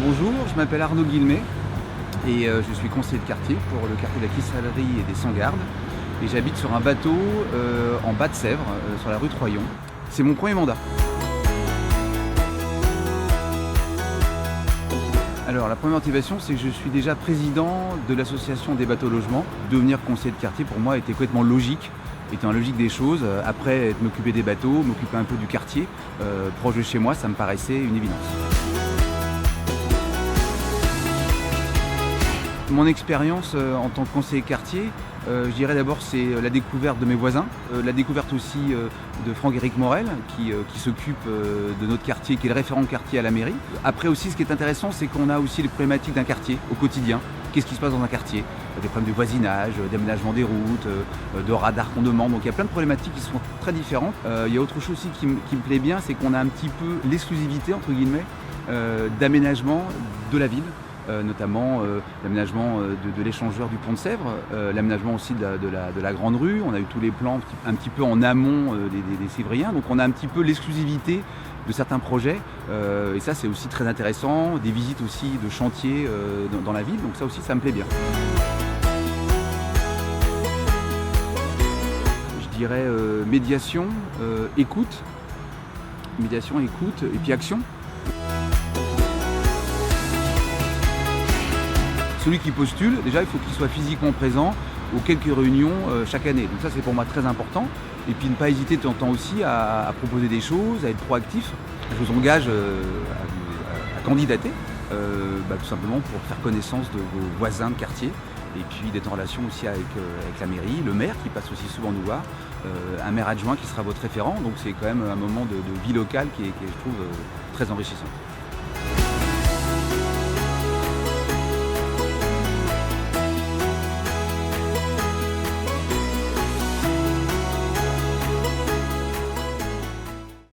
Bonjour, je m'appelle Arnaud Guillemet et je suis conseiller de quartier pour le quartier de la Cristallerie et des 100 Gardes. Et j'habite sur un bateau en Bas-de-Sèvres, sur la rue Troyon. C'est mon premier mandat. Alors la première motivation, c'est que je suis déjà président de l'association des bateaux logements. Devenir conseiller de quartier pour moi était complètement logique. Étant la logique des choses, après m'occuper des bateaux, m'occuper un peu du quartier, proche de chez moi, ça me paraissait une évidence. Mon expérience en tant que conseiller quartier, je dirais d'abord c'est la découverte de mes voisins, la découverte aussi de Franck-Éric Morel qui s'occupe de notre quartier, qui est le référent de quartier à la mairie. Après aussi ce qui est intéressant, c'est qu'on a aussi les problématiques d'un quartier au quotidien. Qu'est-ce qui se passe dans un quartier? Des problèmes de voisinage, d'aménagement des routes, de radars qu'on demande. Donc il y a plein de problématiques qui sont très différentes. Il y a autre chose aussi qui me plaît bien, c'est qu'on a un petit peu l'exclusivité, entre guillemets, d'aménagement de la ville. Notamment l'aménagement de l'échangeur du pont de Sèvres, l'aménagement aussi de la grande rue. On a eu tous les plans un petit peu en amont des Sévriens, donc on a un petit peu l'exclusivité de certains projets, et ça c'est aussi très intéressant, des visites aussi de chantiers dans la ville, donc ça aussi ça me plaît bien. Je dirais médiation, écoute, et puis action. Celui qui postule, déjà, il faut qu'il soit physiquement présent aux quelques réunions chaque année. Donc ça, c'est pour moi très important. Et puis ne pas hésiter de temps en temps aussi à proposer des choses, à être proactif. Je vous engage à candidater, tout simplement pour faire connaissance de vos voisins de quartier. Et puis d'être en relation aussi avec la mairie, le maire qui passe aussi souvent nous voir, un maire adjoint qui sera votre référent. Donc c'est quand même un moment de vie locale qui est, je trouve, très enrichissant.